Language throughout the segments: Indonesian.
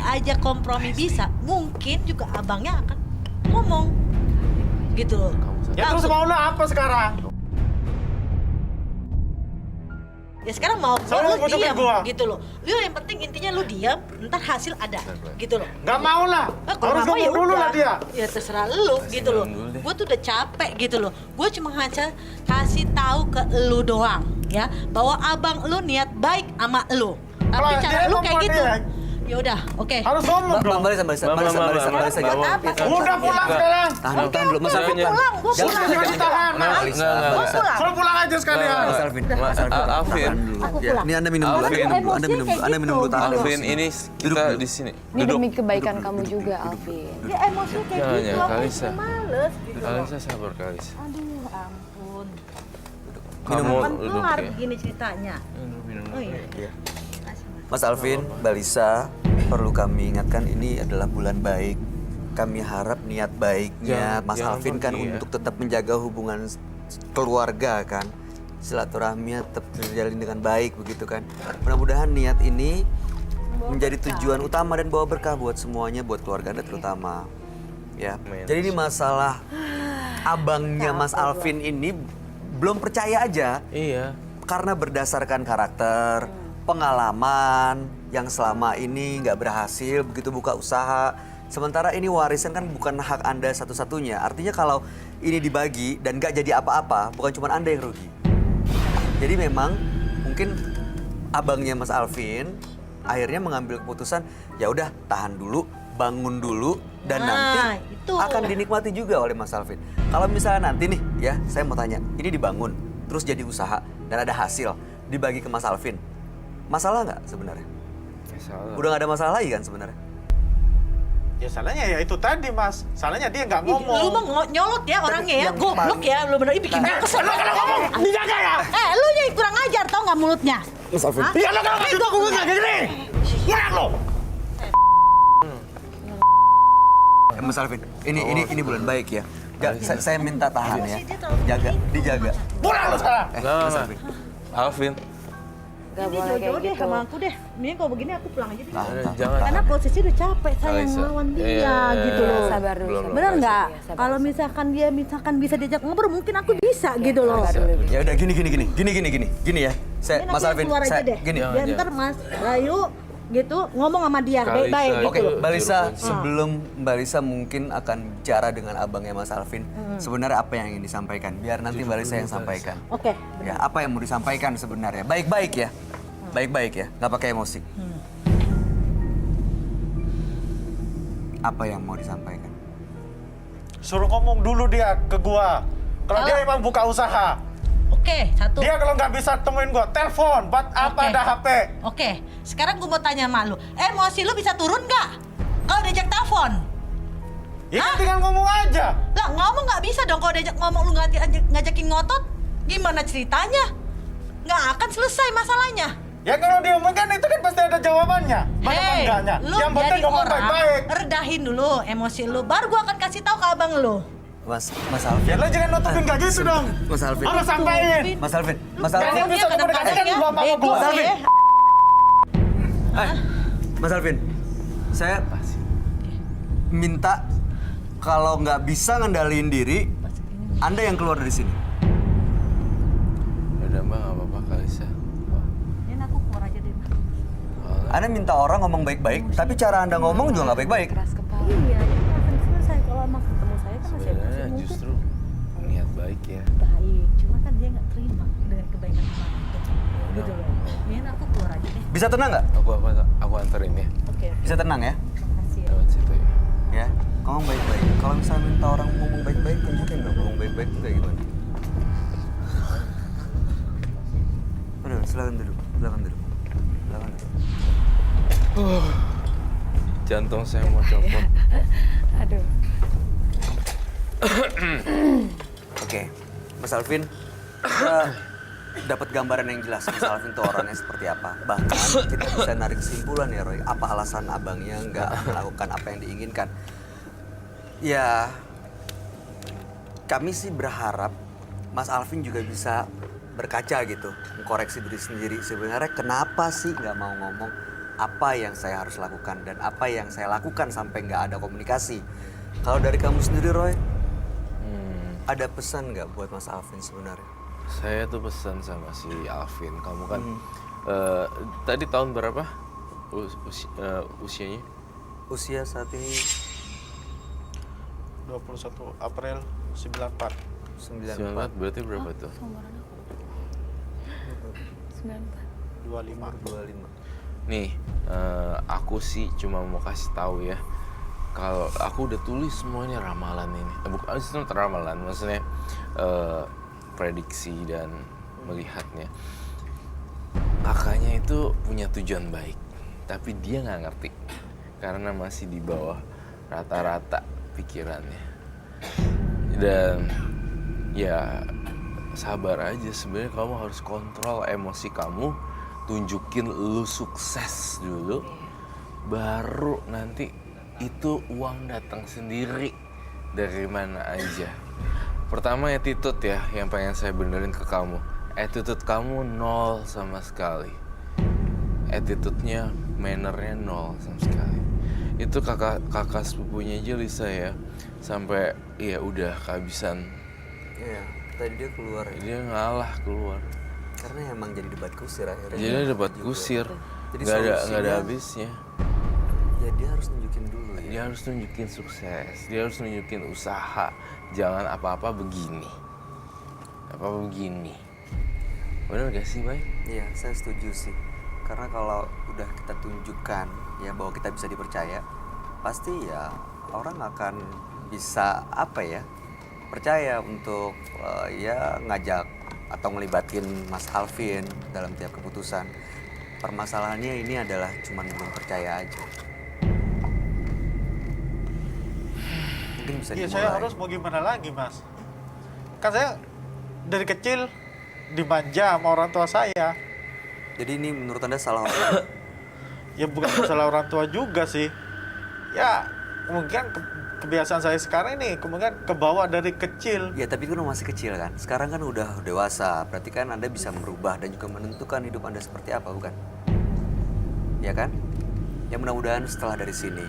diajak kompromi bisa, mungkin juga abangnya akan ngomong. Gitu loh. Ya terus mau lo apa sekarang? Ya sekarang mau Soalnya lu bujukin diam gua. gitu loh. Lu yang penting intinya lu diam, ntar hasil ada gitu loh. Nggak mau lah. Kalau Harus nggak mau ngomong dulu lah dia. Ya terserah lu gitu loh. Gue tuh udah capek gitu loh. Gue cuma hanya kasih tahu ke lu doang ya bahwa abang lu niat baik sama lu. Tapi Kalau cara dia lu mau kayak gitu. dia. Ya udah, oke. Harus ngomong dong. Marisa. Udah pulang sekarang. Tahan dulu, Mas Gue Alvin. pulang, gue Jangan pulang. Jangan ditahan. Marisa. Gue pulang. Suruh pulang aja sekalian. Mas Alvin. Alvin. Tahan dulu. Aku Ya, pulang. ini Anda minum dulu, Alvin. Anda minum dulu, tahan Alvin, emosi. ini kita Duduk. di sini. Ini Duduk. demi kebaikan kamu juga, Alvin. Ya emosi kayak Jangan, gitu, ya, aku Kalisa. males gitu loh. Kalisa sabar, Kalisa. Aduh, ampun. Kamu Kapan duduk kelar ya. begini ceritanya? Minum Oh iya. Iya. Mas Alvin, Mbak Lisa, perlu kami ingatkan ini adalah bulan baik. Kami harap niat baiknya Mas Jangan Alvin kan pergi ya. untuk tetap menjaga hubungan keluarga kan. Silaturahminya tetap terjalin dengan baik begitu kan. Mudah-mudahan niat ini menjadi tujuan utama dan bawa berkah buat semuanya, buat keluarga Anda terutama. Ya. Amin. Jadi ini masalah abangnya Mas Alvin ini belum percaya aja Iya. karena berdasarkan karakter, pengalaman yang selama ini nggak berhasil begitu buka usaha. Sementara ini warisan kan bukan hak Anda satu-satunya. Artinya kalau ini dibagi dan nggak jadi apa-apa, bukan cuma Anda yang rugi. Jadi memang mungkin abangnya Mas Alvin akhirnya mengambil keputusan, ya udah tahan dulu, bangun dulu, dan nanti itu. akan dinikmati juga oleh Mas Alvin. Kalau misalnya nanti nih, ya saya mau tanya, ini dibangun, terus jadi usaha dan ada hasil, dibagi ke Mas Alvin. Masalah nggak sebenarnya? Ya, salah. Udah nggak ada masalah lagi kan sebenarnya? Ya salahnya ya itu tadi mas. Salahnya dia nggak Lu ngomong. mah nyolot ya orangnya ya, yang goblok paling- ya, lu bener bikin gue kesel. Lo kalau ngomong dijaga ya. Lu yang kurang ajar tau nggak mulutnya? Mas Alvin. Hah? Iya lo kalau ngomong gue ngomong kayak gini. Ngurang lo. Mas Alvin, ini bulan baik ya. Saya minta tahan ya. Emosi dia terlalu Jaga, dijaga. Pulang lo sekarang. Mas Alvin. Alvin. Gak Ini boleh jodoh kayak deh gitu. sama aku deh. Mending kalau begini aku pulang aja deh. Tahan, tahan. Jangan. Karena posisi udah capek saya Kalisa. ngelawan dia Iya, gitu loh. Sabar dulu. Belum, sabar. Bener Kalisa. nggak? Iya, sabar, Kalau sabar. misalkan dia bisa diajak ngobrol, mungkin aku bisa gitu loh. sabar dulu. Ya udah gini ya. Saya Mungkin Mas aku yang Alvin, keluar aja saya deh. gini. Jangan, Biar ntar Mas Bayu gitu ngomong sama dia Kalisa baik-baik itu- gitu. Oke, loh. Mbak Lisa, Ah. sebelum Mbak Lisa mungkin akan bicara dengan abangnya Mas Alvin, sebenarnya apa yang ingin disampaikan? Biar nanti Mbak Lisa yang sampaikan. Oke. Ya, apa yang mau disampaikan sebenarnya? Baik-baik ya. Baik-baik ya, nggak pakai emosi. Apa yang mau disampaikan? Suruh ngomong dulu dia ke gua. Kalau dia emang buka usaha. Oke, satu. Dia kalau nggak bisa temuin gua, telepon. Buat apa Oke. ada HP? Oke, sekarang gue mau tanya sama lu. Emosi lu bisa turun nggak? Kalau diajak telepon? Ya kan tinggal ngomong aja. Lah ngomong nggak bisa dong kalau diajak ngomong lu ngajakin ngotot. Gimana ceritanya? Nggak akan selesai masalahnya. Ya kalau dia ngomong kan itu kan pasti ada jawabannya. Mana Hei, enggaknya? lu Yang penting jadi ngomong orang, baik-baik. redahin dulu emosi lu. Baru gua akan kasih tahu ke abang lu. Mas Alvin. Ya lo jangan nutupin kayak gitu dong. Mas Alvin. Harus sampein. Mas Alvin. Mas Jangan Alvin. bisa komunikasikan gua sama Bego gua. Mas Alvin. ya. Mas Alvin. Saya minta kalau nggak bisa ngendaliin diri, Anda yang keluar dari sini. Udah mbak, nggak apa-apa Kalisa. Ini aku keluar aja deh. Anda minta orang ngomong baik-baik, tapi cara Anda ngomong juga nggak baik-baik. Keras kepala. Iya, ini akan selesai kalau emang ketemu saya kan masih Sebenarnya mungkin justru niat baik ya. baik. Cuma kan dia nggak terima dengan kebaikan abang itu. Gitu loh. Ini aku keluar aja deh. Bisa tenang nggak? Aku anterin ya. Oke. Bisa tenang ya? Makasih ya. Lewat situ ya. Ya, ngomong baik-baik. Kalau misalnya minta orang ngomong baik-baik, tunjukin dong ngomong baik-baik itu kayak gimana. Udah, silakan duduk. Silakan duduk. Silakan duduk. Jantung saya mau copot. Aduh. Oke, Mas Alvin, kita dapat gambaran yang jelas Mas Alvin itu orangnya seperti apa. Bahkan kita bisa narik kesimpulan ya Roy, apa alasan abangnya nggak melakukan apa yang diinginkan. Ya, kami sih berharap Mas Alvin juga bisa berkaca gitu, mengkoreksi diri sendiri. Sebenarnya kenapa sih nggak mau ngomong? apa yang saya harus lakukan dan apa yang saya lakukan sampai nggak ada komunikasi. Kalau dari kamu sendiri, Roy, ada pesan nggak buat Mas Alvin sebenarnya? Saya tuh pesan sama si Alvin, kamu kan tadi tahun berapa usianya? Usia saat ini 21 April 94. 94. Berarti berapa tuh? Seumuran aku. 94. 25. Nih, aku sih cuma mau kasih tahu ya, kalau aku udah tulis semuanya ramalan ini. Bukan itu ramalan, maksudnya prediksi dan melihatnya. Kakaknya itu punya tujuan baik, tapi dia nggak ngerti karena masih di bawah rata-rata pikirannya. Dan ya sabar aja, sebenarnya kamu harus kontrol emosi kamu, tunjukin lu sukses dulu, baru nanti itu uang datang sendiri dari mana aja. Pertama attitude ya, yang pengen saya benerin ke kamu. Attitude kamu nol sama sekali. Attitude-nya, manner-nya nol sama sekali. Itu kakak sepupunya aja Lisa ya, sampai ya udah kehabisan. Iya, tadi dia keluar ya. Dia ngalah keluar. Karena emang jadi debat kusir akhirnya. Jadi debat kusir, Jadi nggak ada solusinya- habisnya. Ya dia harus nunjukin dulu ya. Dia harus nunjukin sukses, dia harus nunjukin usaha. Jangan apa-apa begini. Apa-apa begini. Bener gak sih, Bay? Iya, saya setuju sih. Karena kalau udah kita tunjukkan ya bahwa kita bisa dipercaya, pasti ya orang akan bisa percaya untuk ya ngajak atau ngelibatin Mas Alvin dalam tiap keputusan. Permasalahannya ini adalah cuman belum percaya aja. Mungkin bisa Iya, dimulai. saya harus mau gimana lagi, Mas? Kan saya dari kecil dimanja sama orang tua saya. Jadi ini menurut Anda salah orang? Ya bukan salah orang tua juga sih. Ya kemungkinan kebiasaan saya sekarang ini kemungkinan kebawa dari kecil. Ya tapi kan masih kecil kan. Sekarang kan udah dewasa. Berarti kan Anda bisa merubah dan juga menentukan hidup Anda seperti apa, bukan? Ya kan? Ya mudah-mudahan setelah dari sini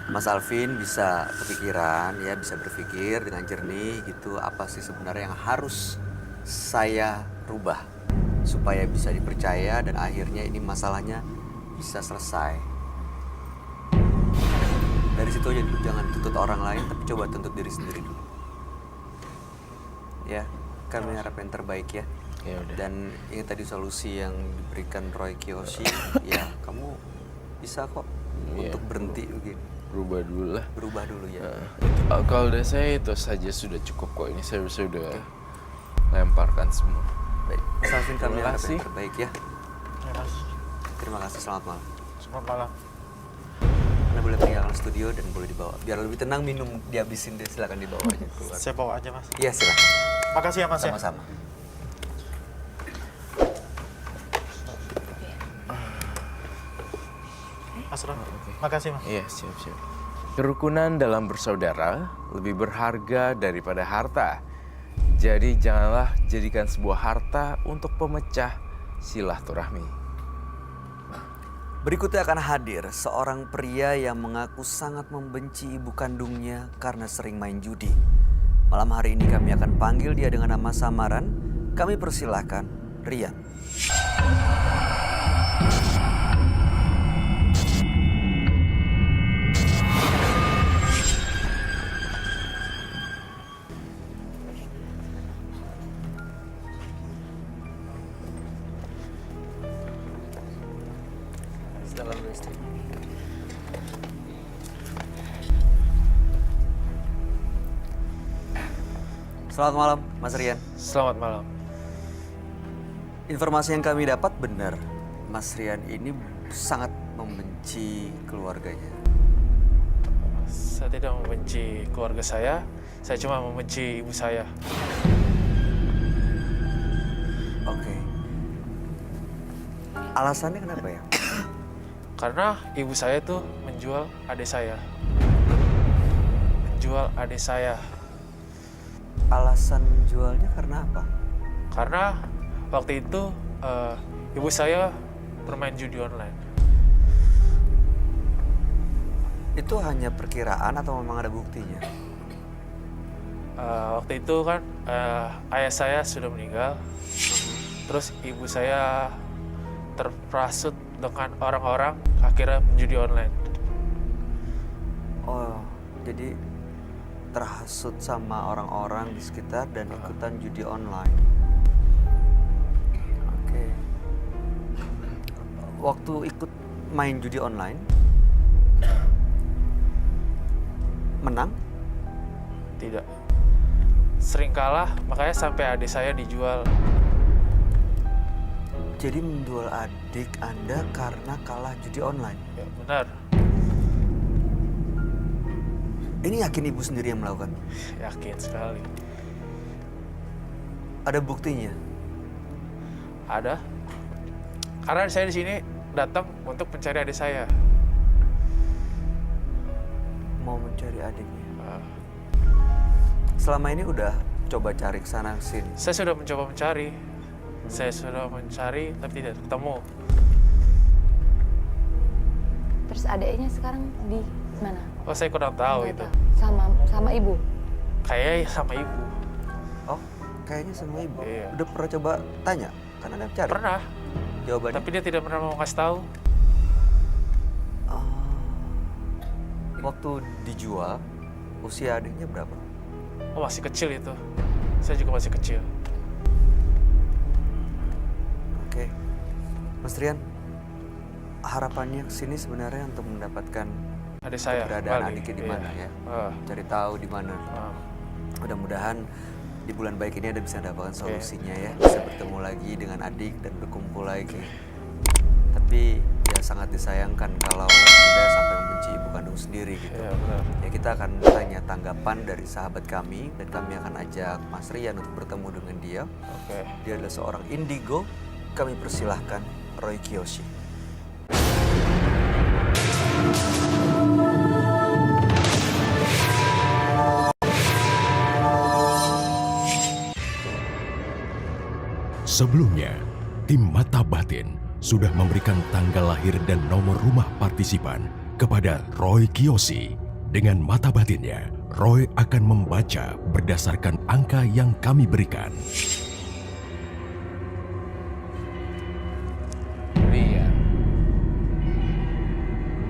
Mas Alvin bisa kepikiran, ya bisa berpikir dengan jernih gitu, apa sih sebenarnya yang harus saya rubah supaya bisa dipercaya dan akhirnya ini masalahnya bisa selesai. Dari situ aja dulu, jangan tuntut orang lain tapi coba tuntut diri sendiri dulu. Ya, kami harap yang terbaik ya. Ya udah. Dan ini tadi solusi yang diberikan Roy Kiyoshi, ya kamu bisa kok Iya. untuk berhenti begini. Berubah dulu lah. Berubah dulu ya. Kalau dari saya itu saja sudah cukup kok. Ini saya sudah lemparkan semua. Baik, Mas Alvin kami Terima harap kasih. yang terbaik ya. Ya, Mas. Terima kasih, selamat malam. Selamat malam. Anda boleh meninggalkan studio dan boleh dibawa. Biar lebih tenang, minum dihabisin deh, silakan dibawa aja keluar. Saya bawa aja, Mas. Iya silakan, Makasih ya, Mas. Ya. sama-sama. Mas Ron. Makasih, Mas. Iya, siap-siap. Kerukunan dalam bersaudara lebih berharga daripada harta. Jadi janganlah jadikan sebuah harta untuk pemecah silaturahmi. Berikutnya akan hadir seorang pria yang mengaku sangat membenci ibu kandungnya karena sering main judi. Malam hari ini kami akan panggil dia dengan nama samaran. Kami persilahkan Rian. Selamat malam, Mas Rian. Selamat malam. Informasi yang kami dapat benar, Mas Rian ini sangat membenci keluarganya. Saya tidak membenci keluarga saya cuma membenci ibu saya. Oke. Alasannya kenapa ya? Karena ibu saya tuh menjual adik saya. Menjual adik saya. Alasan menjualnya karena apa? Karena waktu itu ibu saya bermain judi online. Itu hanya perkiraan atau memang ada buktinya? Waktu itu kan ayah saya sudah meninggal, terus ibu saya terperasut dengan orang-orang akhirnya menjudi online. Oh, jadi terhasut sama orang-orang di sekitar dan ikutan judi online. Oke. Waktu ikut main judi online, menang? Tidak. Sering kalah, makanya sampai adik saya dijual. Jadi menjual adik Anda karena kalah judi online? Ya, benar. Ini yakin ibu sendiri yang melakukan? Yakin sekali. Ada buktinya? Ada. Karena saya di sini datang untuk mencari adik saya. Mau mencari adiknya? Uh, Selama ini udah coba cari kesana sini? Saya sudah mencoba mencari. Saya sudah mencari, tapi tidak ketemu. Terus adiknya sekarang di mana? Oh, saya kurang tahu Nggak itu. tahu. Sama ibu. Kayaknya sama ibu. Oh, kayaknya sama ibu. Iya. Udah pernah coba tanya? Kan Anda cari? Pernah, Jawabannya? tapi dia tidak pernah mau ngasih tahu. Oh. Waktu dijual, usia adiknya berapa? Oh, masih kecil itu. Saya juga masih kecil. Oke. Mas Rian, harapannya kesini sebenarnya untuk mendapatkan Adik saya. keberadaan kembali. adiknya di Iya. mana ya? Ah, Cari tahu di mana. ah. Mudah-mudahan di bulan baik ini Anda bisa mendapatkan solusinya ya. Bisa bertemu lagi dengan adik dan berkumpul lagi. Tapi ya sangat disayangkan kalau Anda sampai membenci ibu kandung sendiri gitu. Iya, benar. Ya kita akan tanya tanggapan dari sahabat kami dan kami akan ajak Mas Rian untuk bertemu dengan dia. Oke. Dia adalah seorang indigo. Kami persilahkan Roy Kiyoshi. Sebelumnya, tim Mata Batin sudah memberikan tanggal lahir dan nomor rumah partisipan kepada Roy Kiyoshi. Dengan mata batinnya, Roy akan membaca berdasarkan angka yang kami berikan. Rian.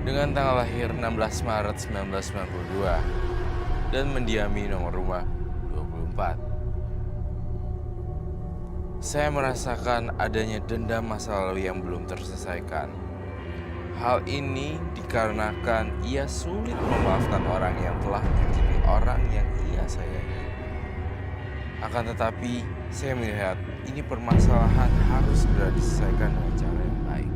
Dengan tanggal lahir 16 Maret 1992 dan mendiami nomor rumah 24. Saya merasakan adanya dendam masa lalu yang belum terselesaikan. Hal ini dikarenakan ia sulit memaafkan orang yang telah menyakiti orang yang ia sayangi. Akan tetapi, saya melihat ini permasalahan harus segera diselesaikan dengan cara yang baik.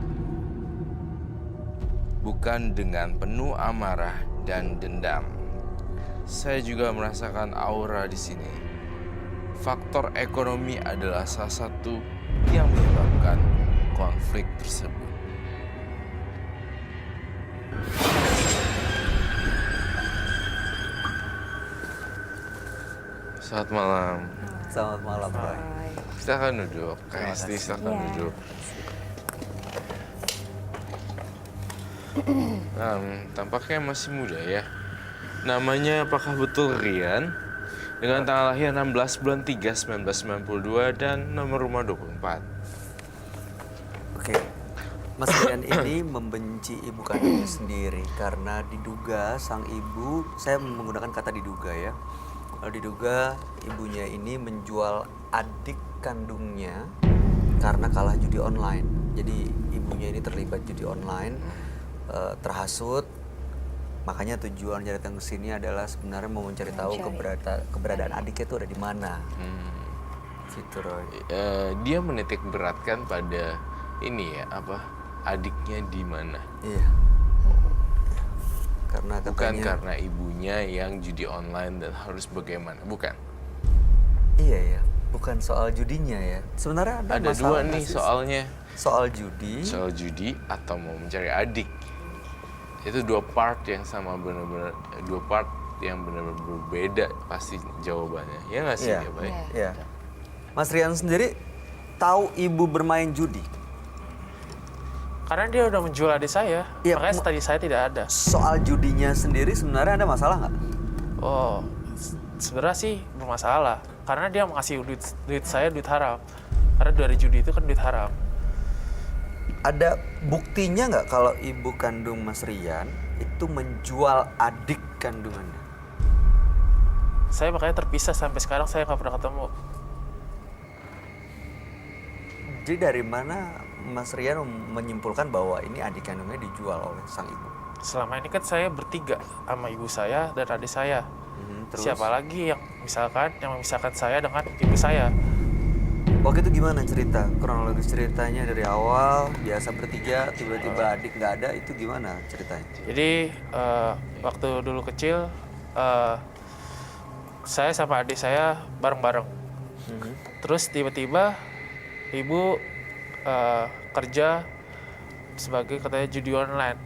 Bukan dengan penuh amarah dan dendam. Saya juga merasakan aura di sini. Faktor ekonomi adalah salah satu yang menyebabkan konflik tersebut. Selamat malam. Selamat malam, Roy. Silakan duduk. Kak Esti, silakan Iya. duduk. Tampaknya masih muda ya. Namanya apakah betul Rian? Dengan tanggal lahir 16 bulan 3 1992 dan nomor rumah 24. Oke. Mas Rian ini membenci ibu kandungnya sendiri karena diduga sang ibu, saya menggunakan kata diduga ya. Diduga ibunya ini menjual adik kandungnya karena kalah judi online. Jadi ibunya ini terlibat judi online, terhasut. Makanya tujuan dia datang ke sini adalah sebenarnya mau mencari tahu keberadaan adiknya itu ada di mana. Gitu, Roy. Dia menitik beratkan pada ini ya, adiknya di mana? Iya. Karena Bukan katanya, karena ibunya yang judi online dan harus bagaimana, bukan? Iya ya, bukan soal judinya ya. Sebenarnya ada Ada dua masalah nih nggak sih? soalnya. Soal judi. Soal judi atau mau mencari adik. Itu dua part yang sama benar-benar, dua part yang benar-benar berbeda pasti jawabannya. Ya nggak sih, Iya. ya baik? Iya. Mas Rian sendiri tahu ibu bermain judi? Karena dia udah menjual adik saya, Iya, makanya tadi saya tidak ada. Soal judinya sendiri sebenarnya ada masalah nggak? Oh, sebenarnya sih bermasalah. Karena dia ngasih duit saya duit haram. Karena dari judi itu kan duit haram. Ada buktinya nggak kalau ibu kandung Mas Rian itu menjual adik kandungannya? Saya makanya terpisah sampai sekarang saya nggak pernah ketemu. Jadi dari mana Mas Rian menyimpulkan bahwa ini adik kandungnya dijual oleh sang ibu? Selama ini kan saya bertiga sama ibu saya dan adik saya. Terus Siapa lagi yang memisahkan saya dengan ibu saya? waktu itu gimana cerita? Kronologis ceritanya dari awal biasa bertiga, tiba-tiba adik nggak ada, itu gimana ceritanya? Jadi waktu dulu kecil saya sama adik saya bareng-bareng. Terus tiba-tiba ibu kerja sebagai katanya judi online.